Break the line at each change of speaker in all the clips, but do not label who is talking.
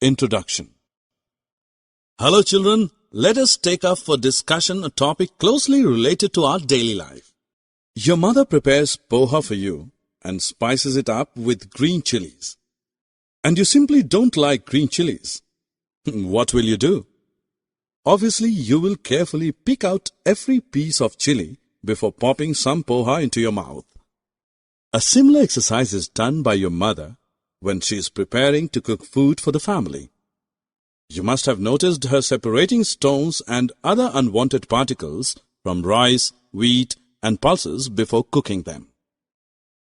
Introduction. Hello children, let us take up for discussion a topic closely related to our daily life. Your mother prepares poha for you and spices it up with green chilies. And you simply don't like green chilies. What will you do? Obviously, you will carefully pick out every piece of chili before popping some poha into your mouth. A similar exercise is done by your mother when she is preparing to cook food for the family. You must have noticed her separating stones and other unwanted particles from rice, wheat, and pulses before cooking them.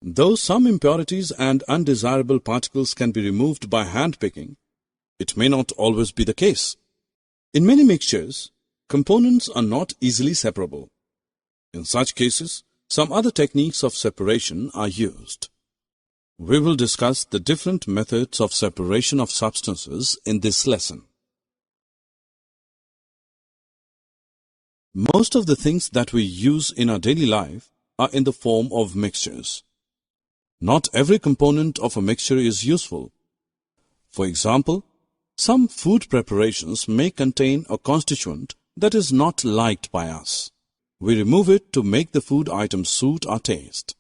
Though some impurities and undesirable particles can be removed by handpicking, it may not always be the case. In many mixtures, components are not easily separable. In such cases, some other techniques of separation are used. We will discuss the different methods of separation of substances in this lesson. Most of the things that we use in our daily life are in the form of mixtures. Not every component of a mixture is useful. For example, some food preparations may contain a constituent that is not liked by us. We remove it to make the food item suit our taste.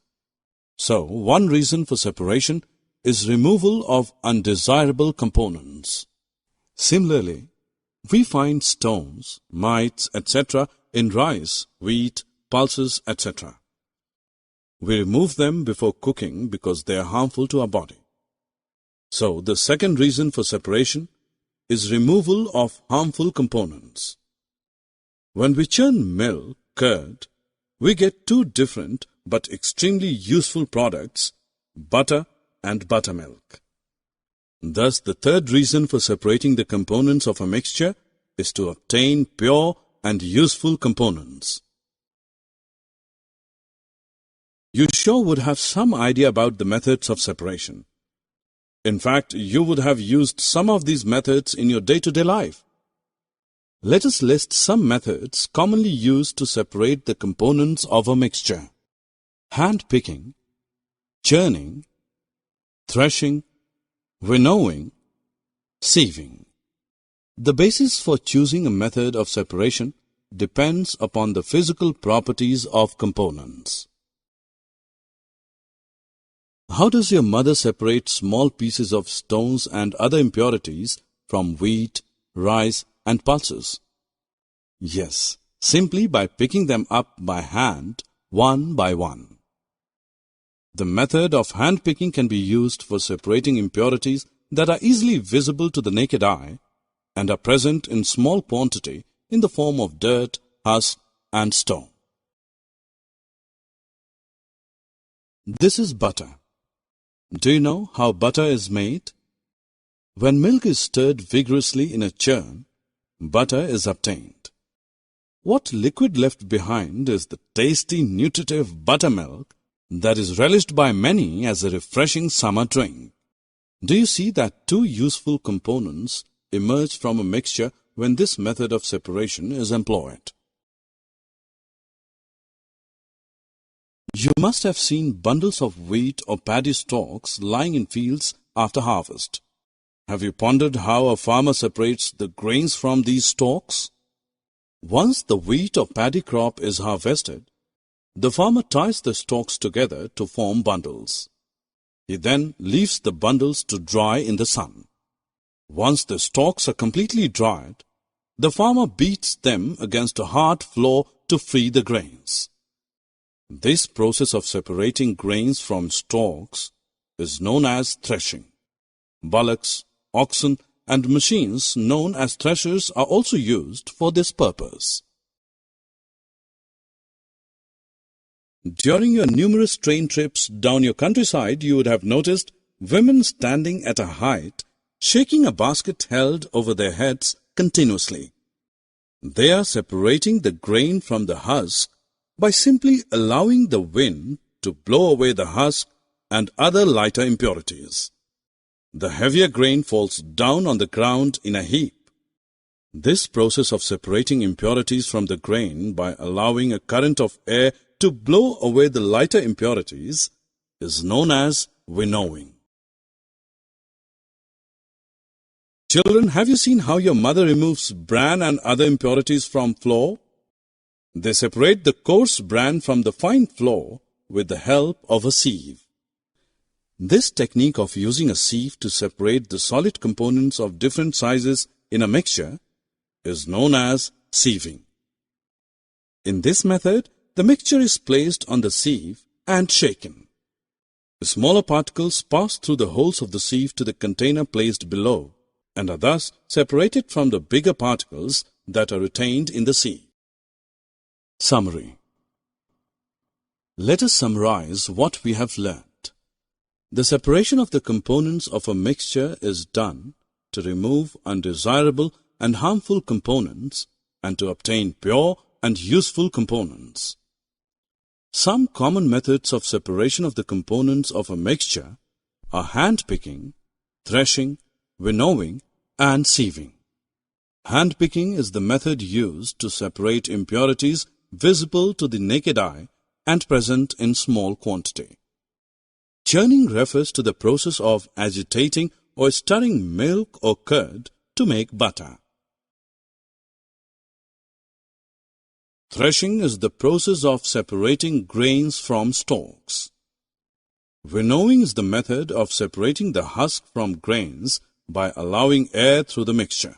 So, one reason for separation is removal of undesirable components. Similarly, we find stones, mites, etc. in rice, wheat, pulses, etc. We remove them before cooking because they are harmful to our body. So, the second reason for separation is removal of harmful components. When we churn milk, curd, we get two different but extremely useful products, butter and buttermilk. Thus, the third reason for separating the components of a mixture is to obtain pure and useful components. You sure would have some idea about the methods of separation. In fact, you would have used some of these methods in your day-to-day life. Let us list some methods commonly used to separate the components of a mixture. Handpicking, churning, threshing, winnowing, sieving. The basis for choosing a method of separation depends upon the physical properties of components. How does your mother separate small pieces of stones and other impurities from wheat, rice, and pulses? Yes, simply by picking them up by hand, one by one. The method of hand-picking can be used for separating impurities that are easily visible to the naked eye and are present in small quantity in the form of dirt, husk, and stone. This is butter. Do you know how butter is made? When milk is stirred vigorously in a churn, butter is obtained. What liquid left behind is the tasty, nutritive buttermilk that is relished by many as a refreshing summer drink. Do you see that two useful components emerge from a mixture when this method of separation is employed? You must have seen bundles of wheat or paddy stalks lying in fields after harvest. Have you pondered how a farmer separates the grains from these stalks? Once the wheat or paddy crop is harvested, the farmer ties the stalks together to form bundles. He then leaves the bundles to dry in the sun. Once the stalks are completely dried, the farmer beats them against a hard floor to free the grains. This process of separating grains from stalks is known as threshing. Bullocks, oxen, and machines known as threshers are also used for this purpose. During your numerous train trips down your countryside, you would have noticed women standing at a height, shaking a basket held over their heads continuously. They are separating the grain from the husk by simply allowing the wind to blow away the husk and other lighter impurities. The heavier grain falls down on the ground in a heap. This process of separating impurities from the grain by allowing a current of air to blow away the lighter impurities is known as winnowing. Children, have you seen how your mother removes bran and other impurities from flour? They separate the coarse bran from the fine flour with the help of a sieve. This technique of using a sieve to separate the solid components of different sizes in a mixture is known as sieving. In this method, the mixture is placed on the sieve and shaken. The smaller particles pass through the holes of the sieve to the container placed below and are thus separated from the bigger particles that are retained in the sieve. Summary. Let us summarize what we have learned. The separation of the components of a mixture is done to remove undesirable and harmful components and to obtain pure and useful components. Some common methods of separation of the components of a mixture are handpicking, threshing, winnowing, and sieving. Handpicking is the method used to separate impurities visible to the naked eye and present in small quantity. Churning refers to the process of agitating or stirring milk or curd to make butter. Threshing is the process of separating grains from stalks. Winnowing is the method of separating the husk from grains by allowing air through the mixture.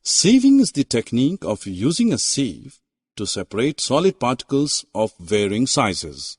Sieving is the technique of using a sieve to separate solid particles of varying sizes.